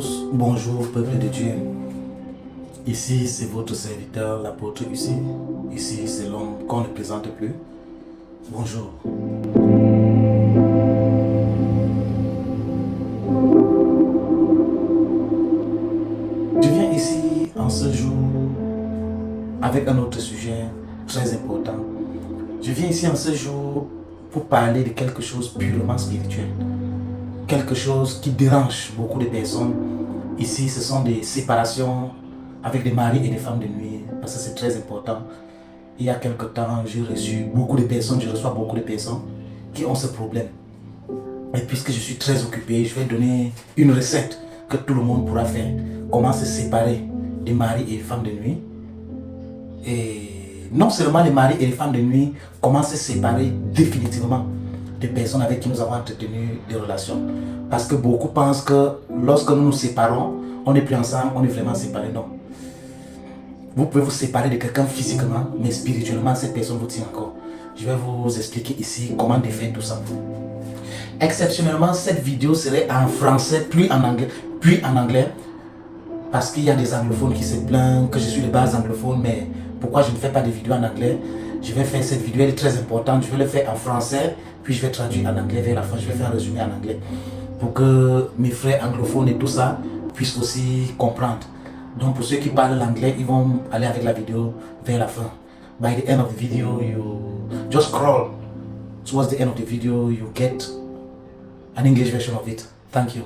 tous, bonjour peuple de Dieu. Ici c'est votre serviteur, l'apôtre UC. Ici c'est l'homme qu'on ne présente plus. Bonjour. Je viens ici en ce jour avec un autre sujet très important. Je viens ici en ce jour pour parler de quelque chose purement spirituel. Quelque chose qui dérange beaucoup de personnes. Ici, ce sont des séparations avec des maris et des femmes de nuit, parce que c'est très important. Il y a quelque temps, j'ai reçu beaucoup de personnes, je reçois beaucoup de personnes qui ont ce problème. Et puisque je suis très occupé, je vais donner une recette que tout le monde pourra faire. Comment se séparer des maris et des femmes de nuit. Et non seulement les maris et les femmes de nuit, comment se séparer définitivement des personnes avec qui nous avons entretenu des relations. Parce que beaucoup pensent que lorsque nous nous séparons, on n'est plus ensemble, on est vraiment séparés. Non. Vous pouvez vous séparer de quelqu'un physiquement, mais spirituellement, cette personne vous tient encore. Je vais vous expliquer ici comment défaire tout ça. Exceptionnellement, cette vidéo serait en français, puis en anglais. Parce qu'il y a des anglophones qui se plaignent que je suis de base anglophone, mais pourquoi je ne fais pas de vidéos en anglais? Je vais faire cette vidéo, elle est très importante. Je vais le faire en français, puis je vais traduire en anglais vers la fin. Je vais faire un résumé en anglais pour que mes frères anglophones et tout ça puissent aussi comprendre. Donc pour ceux qui parlent l'anglais, ils vont aller avec la vidéo vers la fin. By the end of the video, you just scroll towards the end of the video, you get an English version of it. Thank you.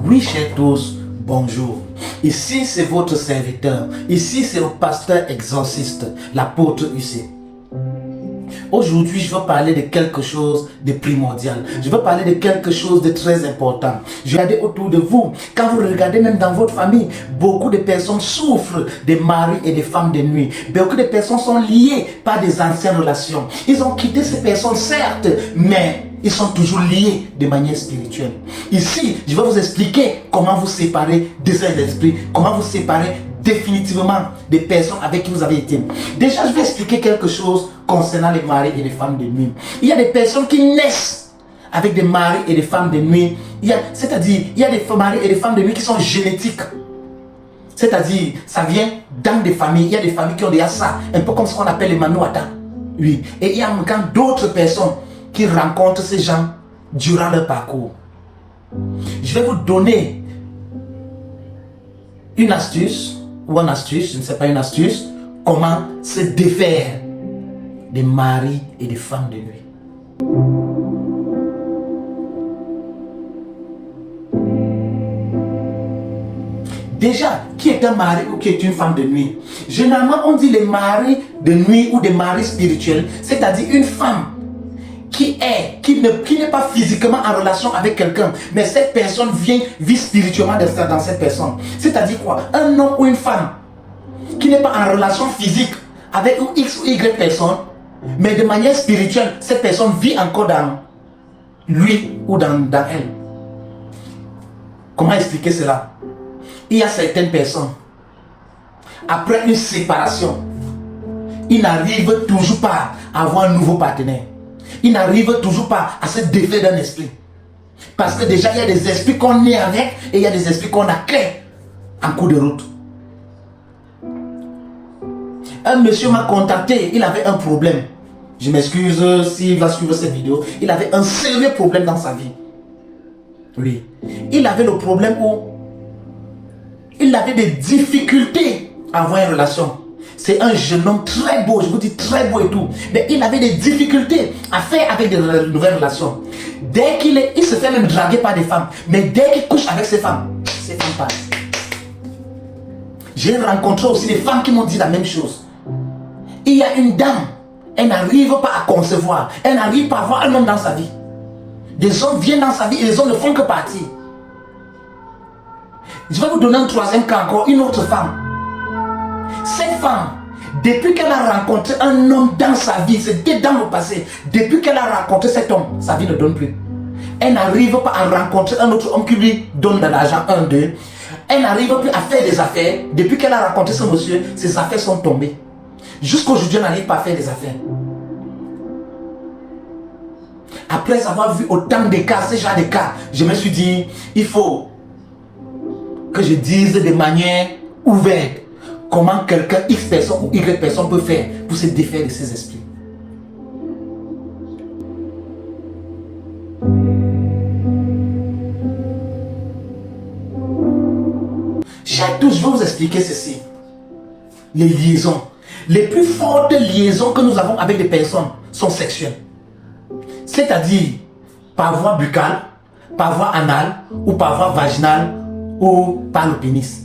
Oui, chers tous, bonjour. Ici, c'est votre serviteur. Ici, c'est le pasteur exorciste, l'apôtre UC. Aujourd'hui, je vais parler de quelque chose de primordial. Je vais parler de quelque chose de très important. Je vais regarder autour de vous. Quand vous regardez même dans votre famille, beaucoup de personnes souffrent des maris et des femmes de nuit. Beaucoup de personnes sont liées par des anciennes relations. Ils ont quitté ces personnes, certes, mais ils sont toujours liés de manière spirituelle. Ici, je vais vous expliquer comment vous séparer de ces esprits, comment vous séparer définitivement des personnes avec qui vous avez été. Déjà, je vais expliquer quelque chose concernant les maris et les femmes de nuit. Il y a des personnes qui naissent avec des maris et des femmes de nuit. C'est-à-dire, il y a des maris et des femmes de nuit qui sont génétiques. C'est-à-dire, ça vient dans des familles. Il y a des familles qui ont déjà ça, un peu comme ce qu'on appelle les manouata. Oui. Et il y a encore d'autres personnes qui rencontrent ces gens durant leur parcours. Je vais vous donner une astuce, ou une astuce, je ne sais pas, une astuce, comment se défaire des maris et des femmes de nuit. Déjà, qui est un mari ou qui est une femme de nuit? Généralement, on dit les maris de nuit ou des maris spirituels, c'est-à-dire une femme qui n'est pas physiquement en relation avec quelqu'un, mais cette personne vit spirituellement dans cette personne. C'est-à-dire quoi? Un homme ou une femme qui n'est pas en relation physique avec X ou Y personne, mais de manière spirituelle, cette personne vit encore dans lui ou dans elle. Comment expliquer cela? Il y a certaines personnes, après une séparation, ils n'arrivent toujours pas à avoir un nouveau partenaire. Ils n'arrivent toujours pas à se défaire d'un esprit. Parce que déjà, il y a des esprits qu'on est avec et il y a des esprits qu'on a créés en cours de route. Un monsieur m'a contacté, il avait un problème. Je m'excuse s'il va suivre cette vidéo. Il avait un sérieux problème dans sa vie. Oui. Il avait le problème où il avait des difficultés à avoir une relation. C'est un jeune homme très beau, je vous dis très beau et tout. Mais il avait des difficultés à faire avec de nouvelles relations. Dès il se fait même draguer par des femmes. Mais dès qu'il couche avec ces femmes passent. J'ai rencontré aussi des femmes qui m'ont dit la même chose. Il y a une dame, elle n'arrive pas à concevoir. Elle n'arrive pas à avoir un homme dans sa vie. Des hommes viennent dans sa vie et les hommes ne font que partir. Je vais vous donner un troisième cas encore, une autre femme. Cette femme, depuis qu'elle a rencontré un homme dans sa vie, c'était dans le passé, depuis qu'elle a rencontré cet homme, sa vie ne donne plus. Elle n'arrive pas à rencontrer un autre homme qui lui donne de l'argent, elle n'arrive plus à faire des affaires. Depuis qu'elle a rencontré ce monsieur, ses affaires sont tombées. Jusqu'aujourd'hui, on n'arrive pas à faire des affaires. Après avoir vu autant de cas, ce genre de cas, je me suis dit, il faut que je dise de manière ouverte comment quelqu'un X personne ou Y personne peut faire pour se défaire de ses esprits. Je vais vous expliquer ceci. Les liaisons. Les plus fortes liaisons que nous avons avec des personnes sont sexuelles. C'est-à-dire par voie buccale, par voie anale ou par voie vaginale ou par le pénis.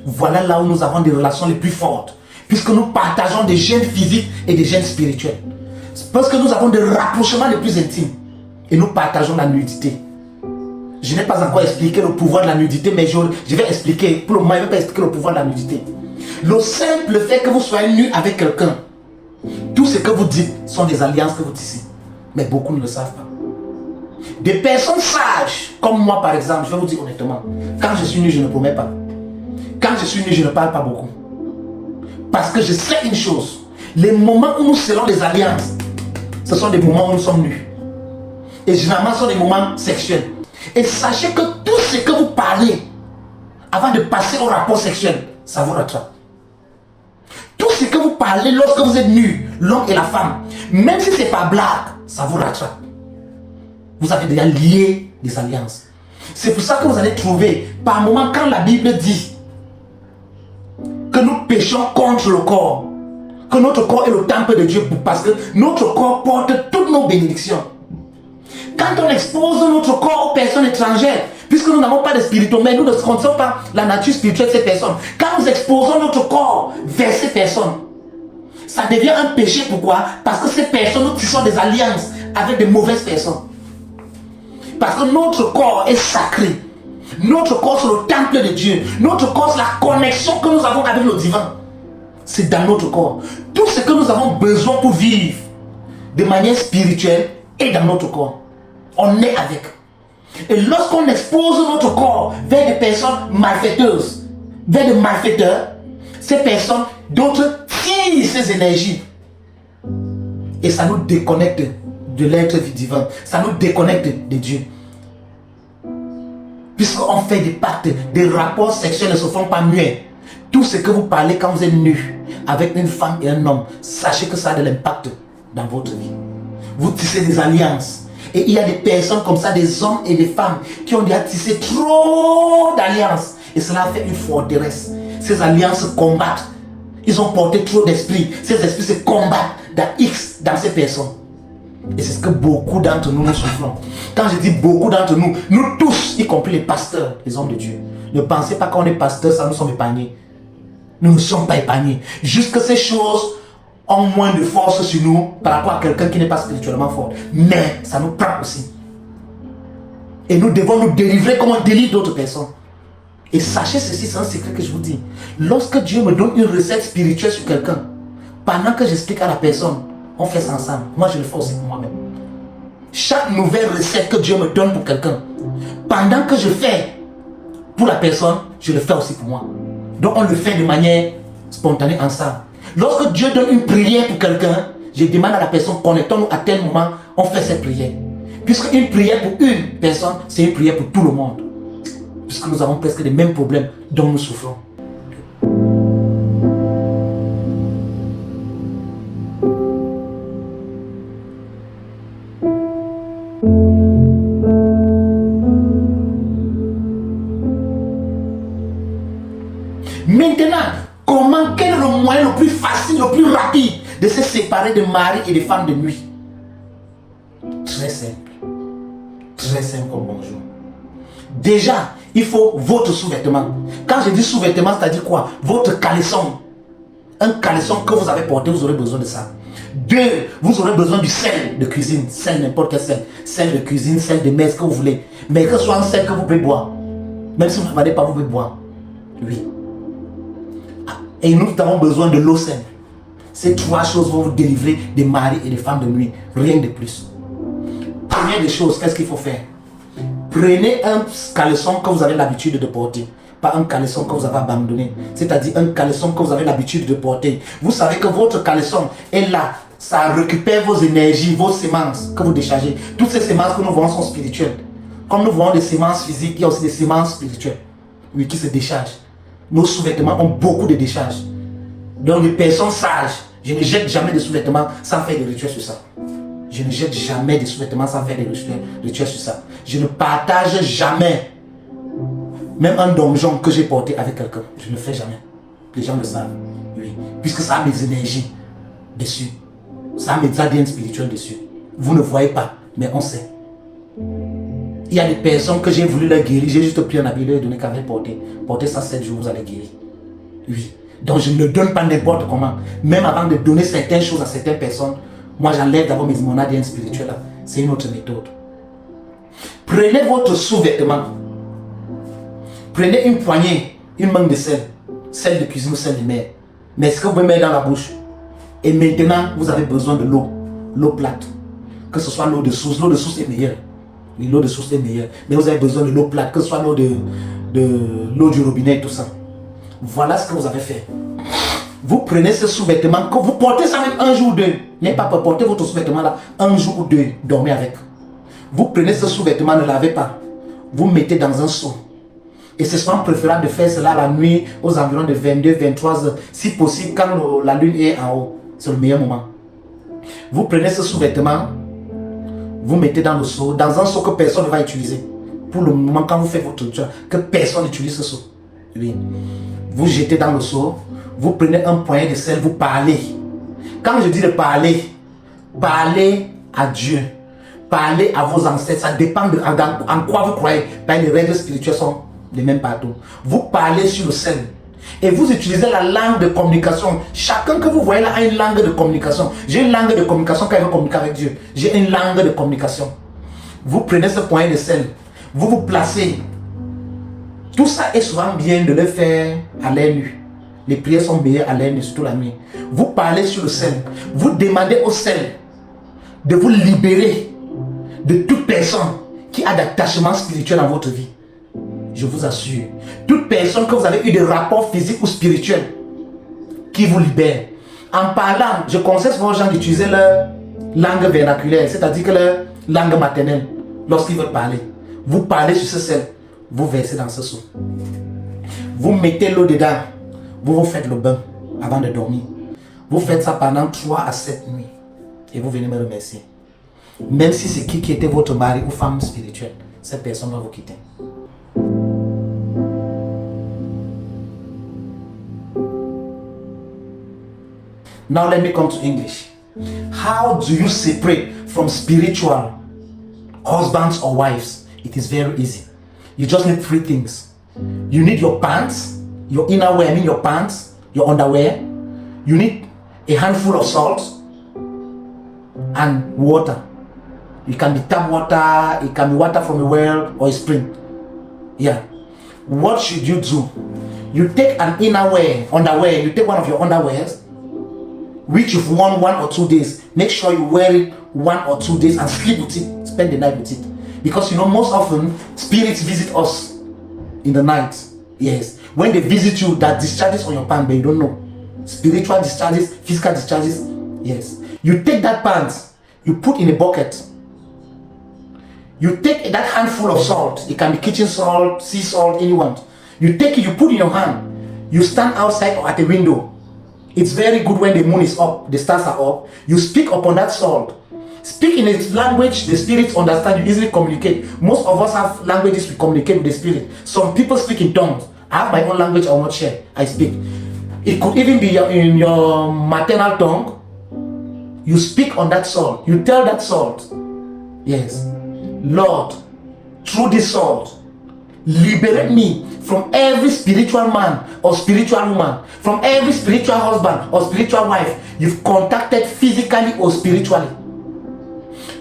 Voilà là où nous avons des relations les plus fortes, puisque nous partageons des gènes physiques et des gènes spirituels. Parce que nous avons des rapprochements les plus intimes et nous partageons la nudité. Je n'ai pas encore expliqué le pouvoir de la nudité, mais je vais expliquer, pour le moment, je ne vais pas expliquer le pouvoir de la nudité. Le simple fait que vous soyez nu avec quelqu'un, tout ce que vous dites sont des alliances que vous tissez. Mais beaucoup ne le savent pas. Des personnes sages, comme moi par exemple, je vais vous dire honnêtement, quand je suis nu, je ne promets pas. Quand je suis nu, je ne parle pas beaucoup. Parce que je sais une chose, les moments où nous scellons des alliances, ce sont des moments où nous sommes nus. Et généralement, ce sont des moments sexuels. Et sachez que tout ce que vous parlez, avant de passer au rapport sexuel, ça vous rattrape. Tout ce que vous parlez lorsque vous êtes nus, l'homme et la femme, même si ce n'est pas blague, ça vous rattrape. Vous avez déjà lié des alliances. C'est pour ça que vous allez trouver, par moment, quand la Bible dit que nous péchons contre le corps, que notre corps est le temple de Dieu, parce que notre corps porte toutes nos bénédictions. Quand on expose notre corps aux personnes étrangères, puisque nous n'avons pas de spirituel, mais nous ne connaissons pas la nature spirituelle de ces personnes, quand nous exposons notre corps vers ces personnes, ça devient un péché. Pourquoi? Parce que ces personnes, nous tissons des alliances avec de mauvaises personnes. Parce que notre corps est sacré. Notre corps, c'est le temple de Dieu. Notre corps, c'est la connexion que nous avons avec le divin. C'est dans notre corps. Tout ce que nous avons besoin pour vivre de manière spirituelle est dans notre corps. On est avec. Et lorsqu'on expose notre corps vers des personnes malfaiteuses, vers des malfaiteurs, ces personnes, d'autres tirent ces énergies. Et ça nous déconnecte de l'être divin. Ça nous déconnecte de Dieu. Puisqu'on fait des pactes, des rapports sexuels ne se font pas muets. Tout ce que vous parlez quand vous êtes nus avec une femme et un homme, sachez que ça a de l'impact dans votre vie. Vous tissez des alliances. Et il y a des personnes comme ça, des hommes et des femmes qui ont déjà tissé trop d'alliances. Et cela fait une forteresse. Ces alliances se combattent. Ils ont porté trop d'esprits. Ces esprits se combattent dans ces personnes. Et c'est ce que beaucoup d'entre nous souffrons. Quand je dis beaucoup d'entre nous, nous tous, y compris les pasteurs, les hommes de Dieu. Ne pensez pas qu'on est pasteur, ça nous sommes épargnés. Nous ne sommes pas épargnés. Juste que ces choses ont moins de force sur nous par rapport à quelqu'un qui n'est pas spirituellement fort. Mais ça nous prend aussi. Et nous devons nous délivrer comme on délivre d'autres personnes. Et sachez ceci, c'est un secret que je vous dis. Lorsque Dieu me donne une recette spirituelle sur quelqu'un, pendant que j'explique à la personne, on fait ça ensemble. Moi, je le fais aussi pour moi-même. Chaque nouvelle recette que Dieu me donne pour quelqu'un, pendant que je fais pour la personne, je le fais aussi pour moi. Donc, on le fait de manière spontanée ensemble. Lorsque Dieu donne une prière pour quelqu'un, je demande à la personne, connectons-nous à tel moment, on fait cette prière. Puisque une prière pour une personne, c'est une prière pour tout le monde. Puisque nous avons presque les mêmes problèmes dont nous souffrons. Maintenant, quel est le moyen le plus facile, le plus rapide de se séparer de mari et de femmes de nuit? Très simple. Très simple comme bonjour. Déjà, il faut votre sous-vêtement. Quand je dis sous-vêtement, c'est-à-dire quoi? Votre caleçon. Un caleçon que vous avez porté, vous aurez besoin de ça. Deux, vous aurez besoin du sel de cuisine. Sel, n'importe quel sel. Sel de cuisine, sel de mer, ce que vous voulez. Mais que ce soit un sel que vous pouvez boire. Même si vous ne n'avez pas, vous pouvez boire. Oui. Et nous avons besoin de l'eau saine. Ces trois choses vont vous délivrer des maris et des femmes de nuit. Rien de plus. Première des choses, qu'est-ce qu'il faut faire? Prenez un caleçon que vous avez l'habitude de porter. pas un caleçon que vous avez abandonné. C'est-à-dire un caleçon que vous avez l'habitude de porter. Vous savez que votre caleçon est là. Ça récupère vos énergies, vos semences que vous déchargez. Toutes ces semences que nous voyons sont spirituelles. Comme nous voyons des semences physiques, il y a aussi des semences spirituelles. Oui, qui se déchargent. Nos sous-vêtements ont beaucoup de décharges. Donc les personnes sages, je ne jette jamais de sous-vêtements sans faire des rituels sur ça. Je ne jette jamais des sous-vêtements sans faire des rituels sur ça. Je ne partage jamais même un donjon que j'ai porté avec quelqu'un. Je ne le fais jamais. Les gens le savent. Oui. Puisque ça a mes énergies dessus. Ça a mes ADN spirituels dessus. Vous ne voyez pas, mais on sait. Il y a des personnes que j'ai voulu leur guérir. J'ai juste pris un habit, leur donné qu'avait porté. Portez ça 7 jours, vous allez guérir. Oui. Donc je ne donne pas n'importe comment. Même avant de donner certaines choses à certaines personnes, moi j'enlève d'abord mon ADN spirituel là. C'est une autre méthode. Prenez votre sous-vêtement. Prenez une poignée, une mangue de sel. Sel de cuisine ou sel de mer. Mais ce que vous pouvez mettre dans la bouche. Et maintenant, vous avez besoin de l'eau. L'eau plate. Que ce soit l'eau de source. L'eau de source est meilleure. Oui, l'eau de source est meilleure. Mais vous avez besoin de l'eau plate. Que ce soit l'eau l'eau du robinet et tout ça. Voilà ce que vous avez fait. Vous prenez ce sous-vêtement, que vous portez ça même un jour ou deux. N'ayez pas peur, portez votre sous-vêtement là un jour ou deux, dormez avec. Vous prenez ce sous-vêtement, ne lavez pas. Vous mettez dans un seau. Et ce sera préférable de faire cela la nuit aux environs de 22, 23 heures. Si possible, quand la lune est en haut. C'est le meilleur moment. Vous prenez ce sous-vêtement, vous mettez dans le seau, dans un seau que personne ne va utiliser. Pour le moment, quand vous faites votre job, que personne n'utilise ce seau. Oui. Vous jetez dans le seau, vous prenez un poignet de sel, vous parlez. Quand je dis de parler, parlez à Dieu. Parlez à vos ancêtres. Ça dépend de en quoi vous croyez. Les règles spirituelles sont les mêmes partout. Vous parlez sur le sel. Et vous utilisez la langue de communication. Chacun que vous voyez là a une langue de communication. J'ai une langue de communication quand il veut communiquer avec Dieu. J'ai une langue de communication. Vous prenez ce poignet de sel. Vous vous placez. Tout ça est souvent bien de le faire à l'air nu. Les prières sont meilleures à l'air nu, surtout la nuit. Vous parlez sur le sel. Vous demandez au sel de vous libérer de toute personne qui a d'attachement spirituel dans votre vie. Je vous assure. Toute personne que vous avez eu des rapports physiques ou spirituels qui vous libère. En parlant, je conseille souvent aux gens d'utiliser leur langue vernaculaire, c'est-à-dire que leur langue maternelle, lorsqu'ils veulent parler. Vous parlez sur ce sel. Vous versez dans ce seau. Vous mettez l'eau dedans. Vous vous faites le bain avant de dormir. Vous faites ça pendant 3 à 7 nuits. Et vous venez me remercier. Même si c'est qui était votre mari ou femme spirituelle, cette personne va vous quitter. Now let me come to English. How do you separate from spiritual husbands or wives? It is very easy. You just need 3 things. You need your pants, your inner wear, I mean your pants, your underwear. You need a handful of salt and water. It can be tap water, it can be water from a well or a spring. Yeah. What should you do? You take an inner wear, underwear, you take one of your underwears, which you've worn 1 or 2 days. Make sure you wear it 1 or 2 days and sleep with it, spend the night with it. Because you know, most often, spirits visit us in the night. Yes. When they visit you, that discharges on your pants, but you don't know. Spiritual discharges, physical discharges. Yes. You take that pants, you put in a bucket. You take that handful of salt. It can be kitchen salt, sea salt, anyone. You take it, you put in your hand. You stand outside or at a window. It's very good when the moon is up, the stars are up. You speak upon that salt. Speak in a language the spirits understand, you easily communicate. Most of us have languages we communicate with the spirit. Some people speak in tongues. I have my own language I will not share. I speak. It could even be in your maternal tongue. You speak on that salt. You tell that salt, yes, Lord, through this salt, liberate me from every spiritual man or spiritual woman, from every spiritual husband or spiritual wife you've contacted physically or spiritually.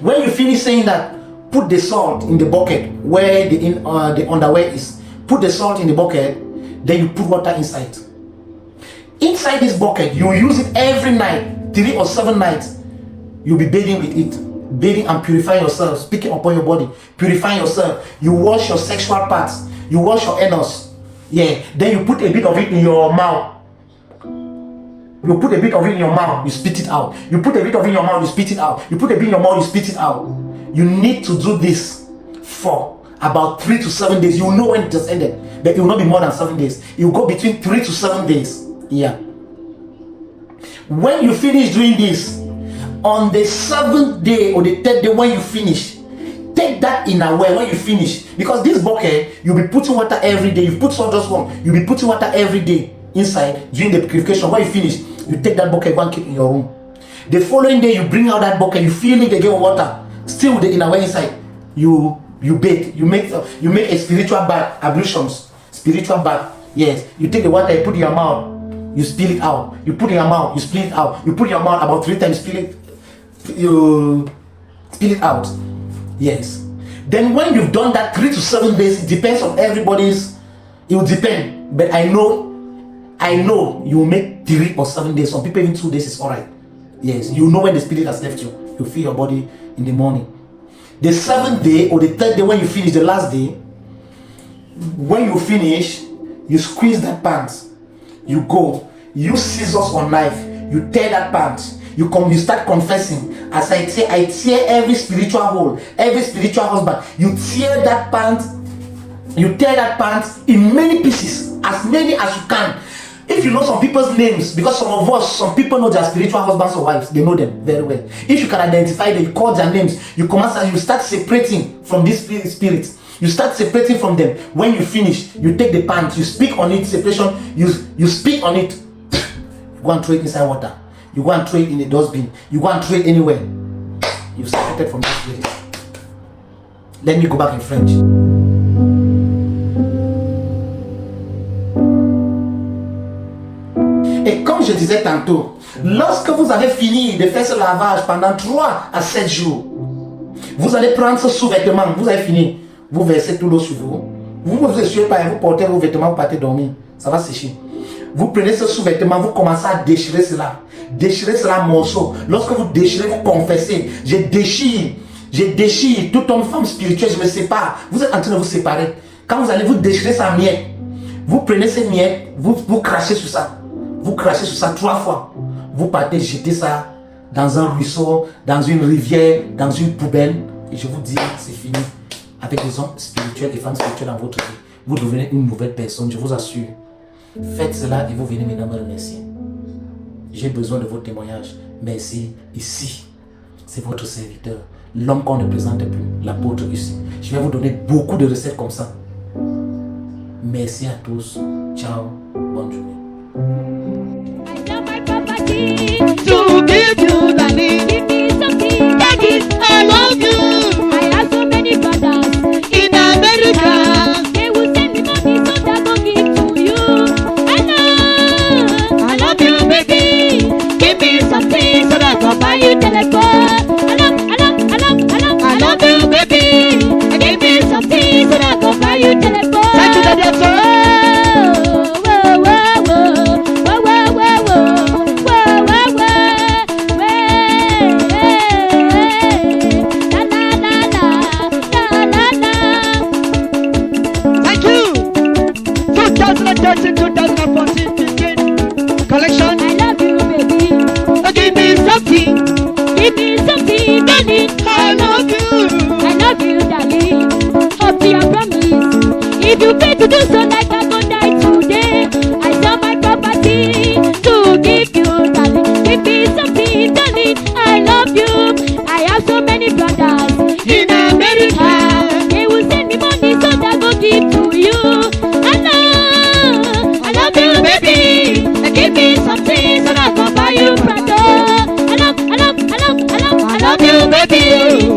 When you finish saying that, put the salt in the bucket where the underwear is. Put the salt in the bucket, then you put water inside. Inside this bucket, you use it every night, 3 or 7 nights. You'll be bathing with it. Bathing and purifying yourself, speaking upon your body, purifying yourself. You wash your sexual parts, you wash your anus, Yeah. Then you put a bit of it in your mouth. You put a bit of it in your mouth, you spit it out. You put a bit of it in your mouth, you spit it out. You put a bit in your mouth, you spit it out. You need to do this for about 3 to 7 days. You will know when it has ended, but it will not be more than 7 days. It will go between 3 to 7 days. Yeah. When you finish doing this, on the 7th day or the 3rd day when you finish, take that in a well when you finish. Because this bucket, you'll be putting water every day. You put sawdust one, you'll be putting water every day inside during the purification. When you finish, you take that bucket, go and keep in your room. The following day, you bring out that bucket, you fill it again with water, still with the inner well inside. You bathe, you make a spiritual bath, ablutions, spiritual bath. Yes, you take the water, you put in your mouth, you spill it out. You put in your mouth, you spill it out. You put in your mouth about 3 times, you spill it out. Yes. Then when you've done that 3 to 7 days, it depends on everybody's. It will depend, but I know you will make 3 or 7 days. Some people even 2 days is alright. Yes, you know when the spirit has left you. You feel your body in the morning. The 7th day or the 3rd day when you finish, the last day, when you finish, you squeeze that pants. You go, you scissors or knife, you tear that pants. You start confessing. As I say, I tear every spiritual hole, every spiritual husband. You tear that pants. You tear that pants in many pieces, as many as you can. If you know some people's names, because some people know their spiritual husbands or wives, they know them very well. If you can identify them, you call their names, you start separating from these spirits. You start separating from them. When you finish, you take the pants, you speak on it, separation, you speak on it. You go and throw it inside water. You go and throw it in a dustbin. You go and throw it anywhere. You've separated from the spirit. Let me go back in French. Et comme je disais tantôt, lorsque vous avez fini de faire ce lavage pendant 3 à 7 jours, vous allez prendre ce sous-vêtement, vous avez fini, vous versez tout l'eau sur vous, vous ne vous essuyez pas, vous portez vos vêtements, vous partez dormir, ça va sécher. Vous prenez ce sous-vêtement, vous commencez à déchirer cela en morceaux. Lorsque vous déchirez, vous confessez, je déchire toute homme, femme spirituelle, je me sépare. Vous êtes en train de vous séparer. Quand vous allez vous déchirer sa miette, vous prenez ces miettes, vous crachez sur ça. Vous crachez sur ça 3 fois. Vous partez jeter ça dans un ruisseau, dans une rivière, dans une poubelle. Et je vous dis, c'est fini. Avec les hommes spirituels et femmes spirituelles dans votre vie, vous devenez une nouvelle personne, je vous assure. Faites cela et vous venez maintenant me remercier. J'ai besoin de vos témoignages. Merci. Ici, c'est votre serviteur, l'homme qu'on ne présente plus, l'apôtre ici. Je vais vous donner beaucoup de recettes comme ça. Merci à tous. Ciao. Bonne journée. To give you the need, give me something, take it, I love you. I have so many brothers in America. They will send me money so that I go give to you. I love you, baby. Give me something so that I can buy you telephone. I love you, baby. Give me something so that I can buy you telephone. Thank you, Daddy. Collection. I love you, baby. Give me something, darling. I love you, darling. Up to your promise. If you pay to do so, like I go die today. I sell my property to give you, darling. Give me something, darling. I love you. I have so many brothers in America. They will send me money so that I go give to you. I love you, baby. Give me something so that I can buy you Prado. I love you, baby.